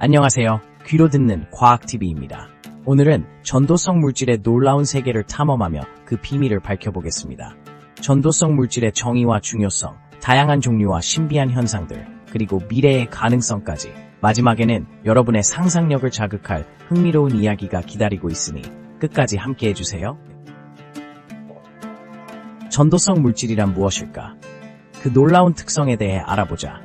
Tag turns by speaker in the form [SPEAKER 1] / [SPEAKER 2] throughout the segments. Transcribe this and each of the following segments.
[SPEAKER 1] 안녕하세요. 귀로 듣는 과학TV입니다. 오늘은 전도성 물질의 놀라운 세계를 탐험하며 그 비밀을 밝혀보겠습니다. 전도성 물질의 정의와 중요성, 다양한 종류와 신비한 현상들, 그리고 미래의 가능성까지, 마지막에는 여러분의 상상력을 자극할 흥미로운 이야기가 기다리고 있으니 끝까지 함께해주세요. 전도성 물질이란 무엇일까? 그 놀라운 특성에 대해 알아보자.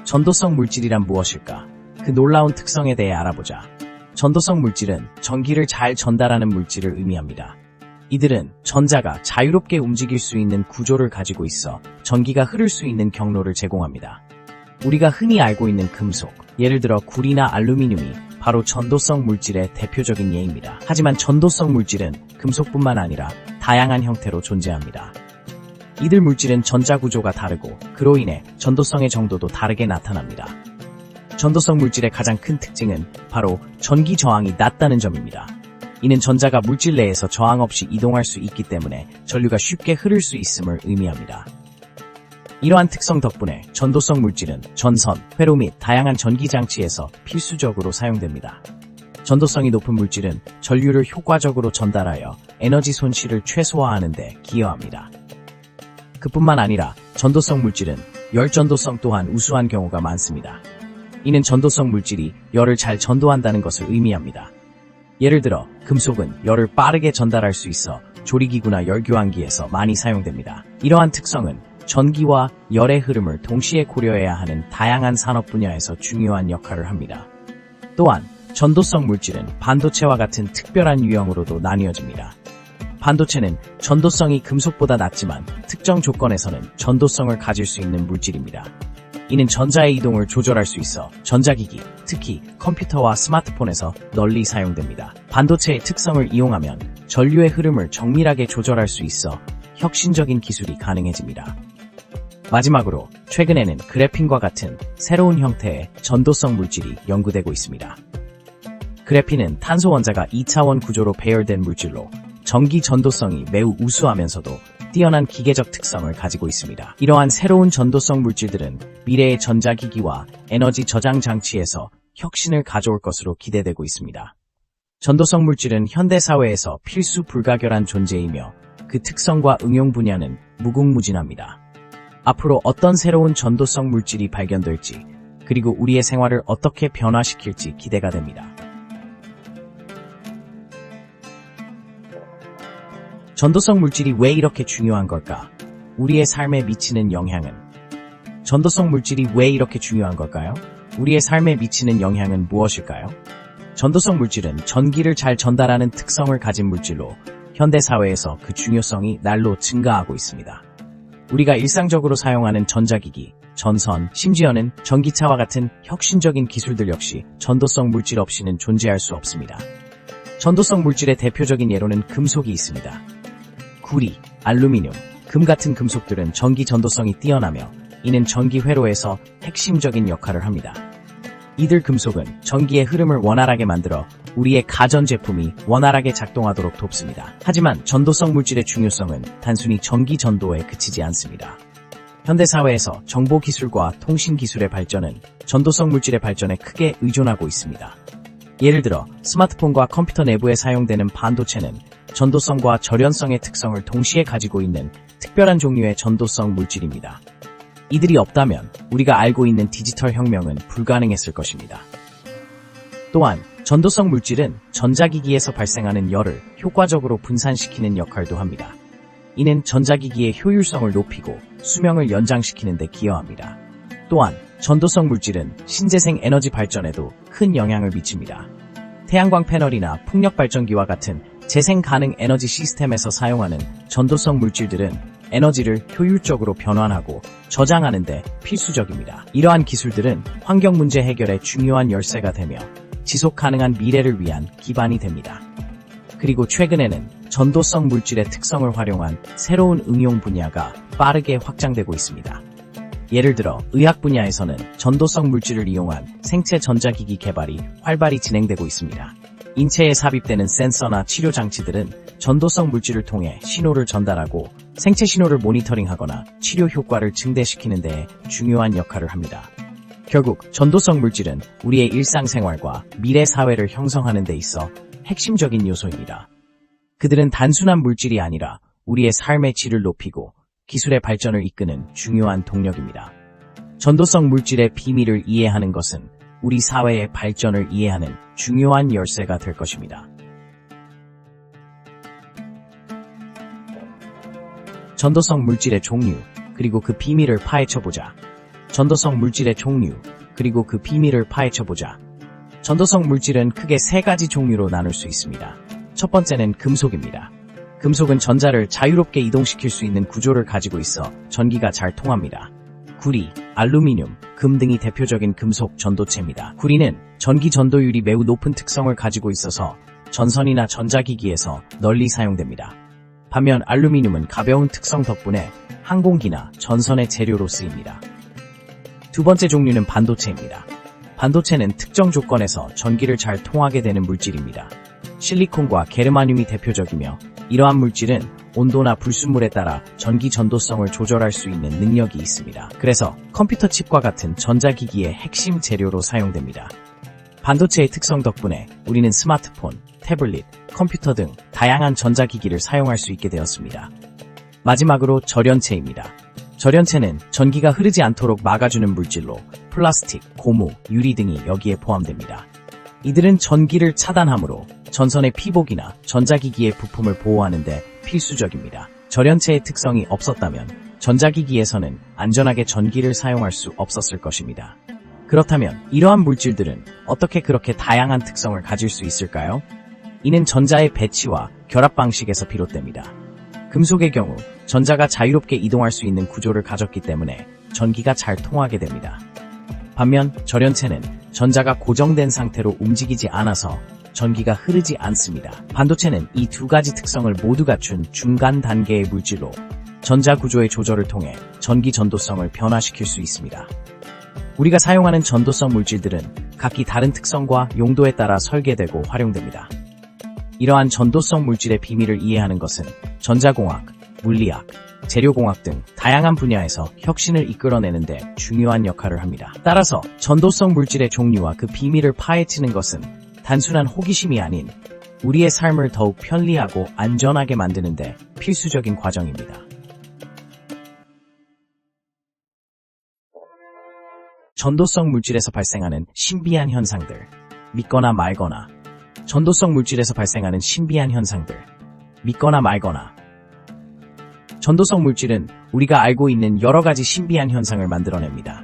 [SPEAKER 1] 전도성 물질이란 무엇일까? 그 놀라운 특성에 대해 알아보자. 전도성 물질은 전기를 잘 전달하는 물질을 의미합니다. 이들은 전자가 자유롭게 움직일 수 있는 구조를 가지고 있어 전기가 흐를 수 있는 경로를 제공합니다. 우리가 흔히 알고 있는 금속, 예를 들어 구리나 알루미늄이 바로 전도성 물질의 대표적인 예입니다. 하지만 전도성 물질은 금속뿐만 아니라 다양한 형태로 존재합니다. 이들 물질은 전자 구조가 다르고 그로 인해 전도성의 정도도 다르게 나타납니다. 전도성 물질의 가장 큰 특징은 바로 전기 저항이 낮다는 점입니다. 이는 전자가 물질 내에서 저항 없이 이동할 수 있기 때문에 전류가 쉽게 흐를 수 있음을 의미합니다. 이러한 특성 덕분에 전도성 물질은 전선, 회로 및 다양한 전기 장치에서 필수적으로 사용됩니다. 전도성이 높은 물질은 전류를 효과적으로 전달하여 에너지 손실을 최소화하는 데 기여합니다. 그뿐만 아니라 전도성 물질은 열 전도성 또한 우수한 경우가 많습니다. 이는 전도성 물질이 열을 잘 전도한다는 것을 의미합니다. 예를 들어 금속은 열을 빠르게 전달할 수 있어 조리기구나 열교환기에서 많이 사용됩니다. 이러한 특성은 전기와 열의 흐름을 동시에 고려해야 하는 다양한 산업 분야에서 중요한 역할을 합니다. 또한 전도성 물질은 반도체와 같은 특별한 유형으로도 나뉘어집니다. 반도체는 전도성이 금속보다 낮지만 특정 조건에서는 전도성을 가질 수 있는 물질입니다. 이는 전자의 이동을 조절할 수 있어 전자기기, 특히 컴퓨터와 스마트폰에서 널리 사용됩니다. 반도체의 특성을 이용하면 전류의 흐름을 정밀하게 조절할 수 있어 혁신적인 기술이 가능해집니다. 마지막으로 최근에는 그래핀과 같은 새로운 형태의 전도성 물질이 연구되고 있습니다. 그래핀은 탄소 원자가 2차원 구조로 배열된 물질로 전기 전도성이 매우 우수하면서도 뛰어난 기계적 특성을 가지고 있습니다. 이러한 새로운 전도성 물질들은 미래의 전자기기와 에너지 저장 장치에서 혁신을 가져올 것으로 기대되고 있습니다. 전도성 물질은 현대사회에서 필수 불가결한 존재이며 그 특성과 응용 분야는 무궁무진합니다. 앞으로 어떤 새로운 전도성 물질이 발견될지, 그리고 우리의 생활을 어떻게 변화시킬지 기대가 됩니다. 전도성 물질이 왜 이렇게 중요한 걸까? 우리의 삶에 미치는 영향은? 전도성 물질이 왜 이렇게 중요한 걸까요? 우리의 삶에 미치는 영향은 무엇일까요? 전도성 물질은 전기를 잘 전달하는 특성을 가진 물질로 현대사회에서 그 중요성이 날로 증가하고 있습니다. 우리가 일상적으로 사용하는 전자기기, 전선, 심지어는 전기차와 같은 혁신적인 기술들 역시 전도성 물질 없이는 존재할 수 없습니다. 전도성 물질의 대표적인 예로는 금속이 있습니다. 구리, 알루미늄, 금 같은 금속들은 전기 전도성이 뛰어나며 이는 전기 회로에서 핵심적인 역할을 합니다. 이들 금속은 전기의 흐름을 원활하게 만들어 우리의 가전제품이 원활하게 작동하도록 돕습니다. 하지만 전도성 물질의 중요성은 단순히 전기 전도에 그치지 않습니다. 현대사회에서 정보기술과 통신기술의 발전은 전도성 물질의 발전에 크게 의존하고 있습니다. 예를 들어 스마트폰과 컴퓨터 내부에 사용되는 반도체는 전도성과 절연성의 특성을 동시에 가지고 있는 특별한 종류의 전도성 물질입니다. 이들이 없다면 우리가 알고 있는 디지털 혁명은 불가능했을 것입니다. 또한 전도성 물질은 전자기기에서 발생하는 열을 효과적으로 분산시키는 역할도 합니다. 이는 전자기기의 효율성을 높이고 수명을 연장시키는 데 기여합니다. 또한 전도성 물질은 신재생 에너지 발전에도 큰 영향을 미칩니다. 태양광 패널이나 풍력 발전기와 같은 재생 가능 에너지 시스템에서 사용하는 전도성 물질들은 에너지를 효율적으로 변환하고 저장하는 데 필수적입니다. 이러한 기술들은 환경 문제 해결에 중요한 열쇠가 되며 지속 가능한 미래를 위한 기반이 됩니다. 그리고 최근에는 전도성 물질의 특성을 활용한 새로운 응용 분야가 빠르게 확장되고 있습니다. 예를 들어 의학 분야에서는 전도성 물질을 이용한 생체 전자기기 개발이 활발히 진행되고 있습니다. 인체에 삽입되는 센서나 치료 장치들은 전도성 물질을 통해 신호를 전달하고 생체 신호를 모니터링하거나 치료 효과를 증대시키는 데 중요한 역할을 합니다. 결국 전도성 물질은 우리의 일상생활과 미래 사회를 형성하는 데 있어 핵심적인 요소입니다. 그들은 단순한 물질이 아니라 우리의 삶의 질을 높이고 기술의 발전을 이끄는 중요한 동력입니다. 전도성 물질의 비밀을 이해하는 것은 우리 사회의 발전을 이해하는 중요한 열쇠가 될 것입니다. 전도성 물질의 종류, 그리고 그 비밀을 파헤쳐보자. 전도성 물질의 종류, 그리고 그 비밀을 파헤쳐보자. 전도성 물질은 크게 세 가지 종류로 나눌 수 있습니다. 첫 번째는 금속입니다. 금속은 전자를 자유롭게 이동시킬 수 있는 구조를 가지고 있어 전기가 잘 통합니다. 구리, 알루미늄, 금 등이 대표적인 금속 전도체입니다. 구리는 전기 전도율이 매우 높은 특성을 가지고 있어서 전선이나 전자기기에서 널리 사용됩니다. 반면 알루미늄은 가벼운 특성 덕분에 항공기나 전선의 재료로 쓰입니다. 두 번째 종류는 반도체입니다. 반도체는 특정 조건에서 전기를 잘 통하게 되는 물질입니다. 실리콘과 게르마늄이 대표적이며 이러한 물질은 온도나 불순물에 따라 전기 전도성을 조절할 수 있는 능력이 있습니다. 그래서 컴퓨터 칩과 같은 전자기기의 핵심 재료로 사용됩니다. 반도체의 특성 덕분에 우리는 스마트폰, 태블릿, 컴퓨터 등 다양한 전자기기를 사용할 수 있게 되었습니다. 마지막으로 절연체입니다. 절연체는 전기가 흐르지 않도록 막아주는 물질로 플라스틱, 고무, 유리 등이 여기에 포함됩니다. 이들은 전기를 차단하므로 전선의 피복이나 전자기기의 부품을 보호하는 데 필수적입니다. 절연체의 특성이 없었다면 전자기기에서는 안전하게 전기를 사용할 수 없었을 것입니다. 그렇다면 이러한 물질들은 어떻게 그렇게 다양한 특성을 가질 수 있을까요? 이는 전자의 배치와 결합 방식에서 비롯됩니다. 금속의 경우 전자가 자유롭게 이동할 수 있는 구조를 가졌기 때문에 전기가 잘 통하게 됩니다. 반면 절연체는 전자가 고정된 상태로 움직이지 않아서 전기가 흐르지 않습니다. 반도체는 이 두 가지 특성을 모두 갖춘 중간 단계의 물질로 전자 구조의 조절을 통해 전기 전도성을 변화시킬 수 있습니다. 우리가 사용하는 전도성 물질들은 각기 다른 특성과 용도에 따라 설계되고 활용됩니다. 이러한 전도성 물질의 비밀을 이해하는 것은 전자공학, 물리학, 재료공학 등 다양한 분야에서 혁신을 이끌어내는 데 중요한 역할을 합니다. 따라서 전도성 물질의 종류와 그 비밀을 파헤치는 것은 단순한 호기심이 아닌 우리의 삶을 더욱 편리하고 안전하게 만드는 데 필수적인 과정입니다. 전도성 물질에서 발생하는 신비한 현상들, 믿거나 말거나. 전도성 물질에서 발생하는 신비한 현상들, 믿거나 말거나. 전도성 물질은 우리가 알고 있는 여러 가지 신비한 현상을 만들어냅니다.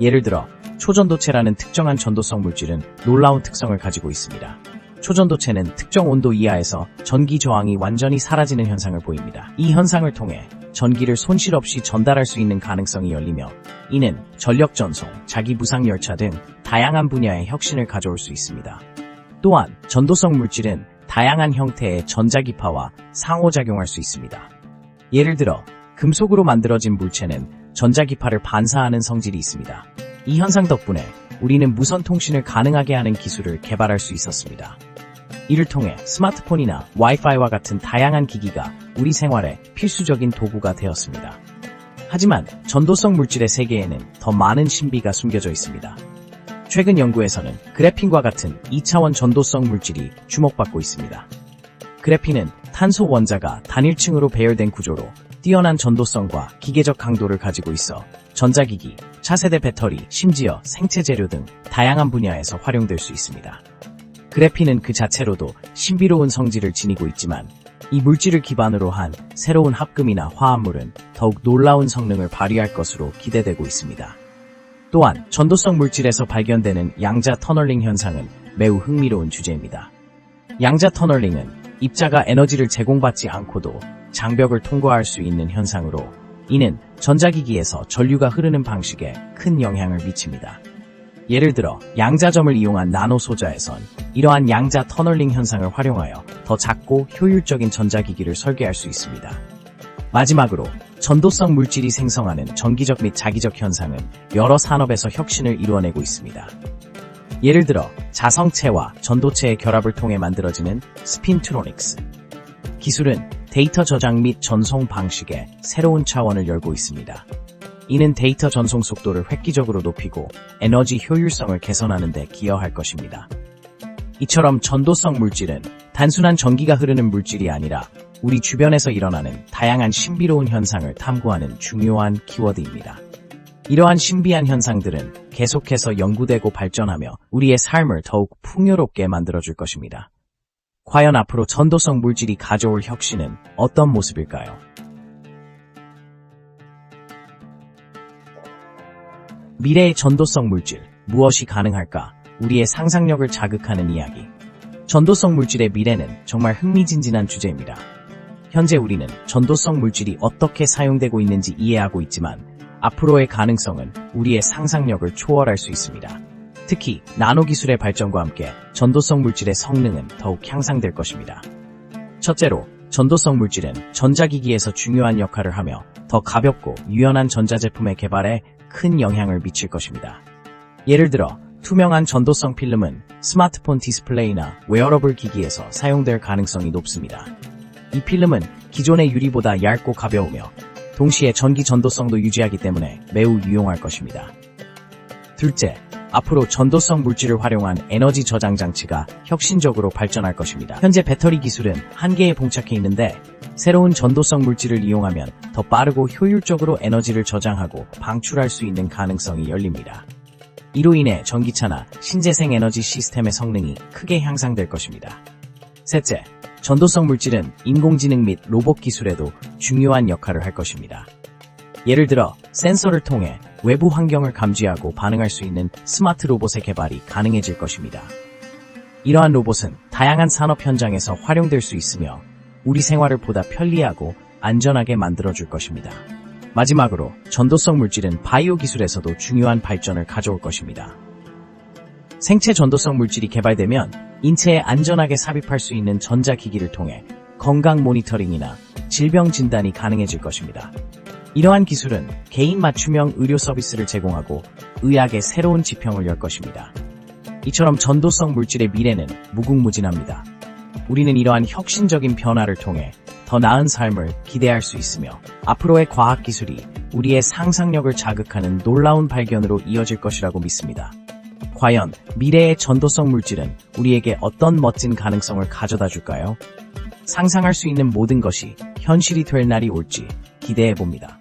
[SPEAKER 1] 예를 들어 초전도체라는 특정한 전도성 물질은 놀라운 특성을 가지고 있습니다. 초전도체는 특정 온도 이하에서 전기 저항이 완전히 사라지는 현상을 보입니다. 이 현상을 통해 전기를 손실 없이 전달할 수 있는 가능성이 열리며 이는 전력 전송, 자기부상 열차 등 다양한 분야의 혁신을 가져올 수 있습니다. 또한 전도성 물질은 다양한 형태의 전자기파와 상호작용할 수 있습니다. 예를 들어 금속으로 만들어진 물체는 전자기파를 반사하는 성질이 있습니다. 이 현상 덕분에 우리는 무선 통신을 가능하게 하는 기술을 개발할 수 있었습니다. 이를 통해 스마트폰이나 와이파이와 같은 다양한 기기가 우리 생활의 필수적인 도구가 되었습니다. 하지만 전도성 물질의 세계에는 더 많은 신비가 숨겨져 있습니다. 최근 연구에서는 그래핀과 같은 2차원 전도성 물질이 주목받고 있습니다. 그래핀은 탄소 원자가 단일층으로 배열된 구조로 뛰어난 전도성과 기계적 강도를 가지고 있어 전자기기, 차세대 배터리, 심지어 생체 재료 등 다양한 분야에서 활용될 수 있습니다. 그래핀은 그 자체로도 신비로운 성질을 지니고 있지만 이 물질을 기반으로 한 새로운 합금이나 화합물은 더욱 놀라운 성능을 발휘할 것으로 기대되고 있습니다. 또한 전도성 물질에서 발견되는 양자 터널링 현상은 매우 흥미로운 주제입니다. 양자 터널링은 입자가 에너지를 제공받지 않고도 장벽을 통과할 수 있는 현상으로 이는 전자기기에서 전류가 흐르는 방식에 큰 영향을 미칩니다. 예를 들어 양자점을 이용한 나노 소자에선 이러한 양자 터널링 현상을 활용하여 더 작고 효율적인 전자기기를 설계할 수 있습니다. 마지막으로 전도성 물질이 생성하는 전기적 및 자기적 현상은 여러 산업에서 혁신을 이루어내고 있습니다. 예를 들어 자성체와 전도체의 결합을 통해 만들어지는 스핀트로닉스 기술은 데이터 저장 및 전송 방식에 새로운 차원을 열고 있습니다. 이는 데이터 전송 속도를 획기적으로 높이고 에너지 효율성을 개선하는 데 기여할 것입니다. 이처럼 전도성 물질은 단순한 전기가 흐르는 물질이 아니라 우리 주변에서 일어나는 다양한 신비로운 현상을 탐구하는 중요한 키워드입니다. 이러한 신비한 현상들은 계속해서 연구되고 발전하며 우리의 삶을 더욱 풍요롭게 만들어줄 것입니다. 과연 앞으로 전도성 물질이 가져올 혁신은 어떤 모습일까요? 미래의 전도성 물질, 무엇이 가능할까? 우리의 상상력을 자극하는 이야기. 전도성 물질의 미래는 정말 흥미진진한 주제입니다. 현재 우리는 전도성 물질이 어떻게 사용되고 있는지 이해하고 있지만 앞으로의 가능성은 우리의 상상력을 초월할 수 있습니다. 특히 나노기술의 발전과 함께 전도성 물질의 성능은 더욱 향상될 것입니다. 첫째로, 전도성 물질은 전자기기에서 중요한 역할을 하며 더 가볍고 유연한 전자제품의 개발에 큰 영향을 미칠 것입니다. 예를 들어 투명한 전도성 필름은 스마트폰 디스플레이나 웨어러블 기기에서 사용될 가능성이 높습니다. 이 필름은 기존의 유리보다 얇고 가벼우며 동시에 전기 전도성도 유지하기 때문에 매우 유용할 것입니다. 둘째, 앞으로 전도성 물질을 활용한 에너지 저장 장치가 혁신적으로 발전할 것입니다. 현재 배터리 기술은 한계에 봉착해 있는데 새로운 전도성 물질을 이용하면 더 빠르고 효율적으로 에너지를 저장하고 방출할 수 있는 가능성이 열립니다. 이로 인해 전기차나 신재생 에너지 시스템의 성능이 크게 향상될 것입니다. 셋째, 전도성 물질은 인공지능 및 로봇 기술에도 중요한 역할을 할 것입니다. 예를 들어 센서를 통해 외부 환경을 감지하고 반응할 수 있는 스마트 로봇의 개발이 가능해질 것입니다. 이러한 로봇은 다양한 산업 현장에서 활용될 수 있으며 우리 생활을 보다 편리하고 안전하게 만들어줄 것입니다. 마지막으로 전도성 물질은 바이오 기술에서도 중요한 발전을 가져올 것입니다. 생체 전도성 물질이 개발되면 인체에 안전하게 삽입할 수 있는 전자기기를 통해 건강 모니터링이나 질병 진단이 가능해질 것입니다. 이러한 기술은 개인 맞춤형 의료 서비스를 제공하고 의학의 새로운 지평을 열 것입니다. 이처럼 전도성 물질의 미래는 무궁무진합니다. 우리는 이러한 혁신적인 변화를 통해 더 나은 삶을 기대할 수 있으며 앞으로의 과학기술이 우리의 상상력을 자극하는 놀라운 발견으로 이어질 것이라고 믿습니다. 과연 미래의 전도성 물질은 우리에게 어떤 멋진 가능성을 가져다 줄까요? 상상할 수 있는 모든 것이 현실이 될 날이 올지 기대해봅니다.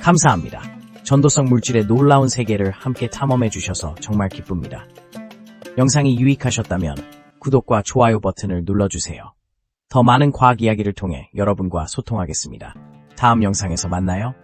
[SPEAKER 1] 감사합니다. 전도성 물질의 놀라운 세계를 함께 탐험해 주셔서 정말 기쁩니다. 영상이 유익하셨다면 구독과 좋아요 버튼을 눌러주세요. 더 많은 과학 이야기를 통해 여러분과 소통하겠습니다. 다음 영상에서 만나요.